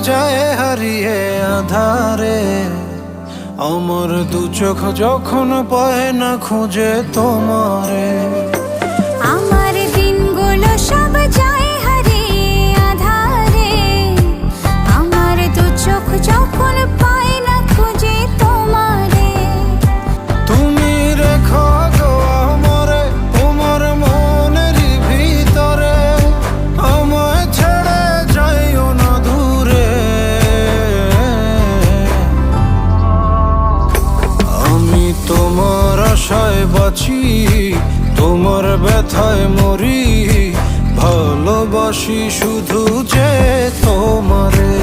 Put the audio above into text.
যায় হারিয়ে আধারে। আমার দু চোখ যখন পায় না খুঁজে তোমারে। আমার দিনগুলো সব যায় হারিয়ে আধারে। আমার দু চোখ যখন পায় না খুঁজে তোমারে। তুমি রেখো গো আমারে তোমার মনের ভিতরে, আমায় ছেড়ে যাইও না দূরে। আমি তোমার আশায় বাঁচি, তোমার ব্যথায় মরি, ভালোবাসি শুধু যে তোমারে।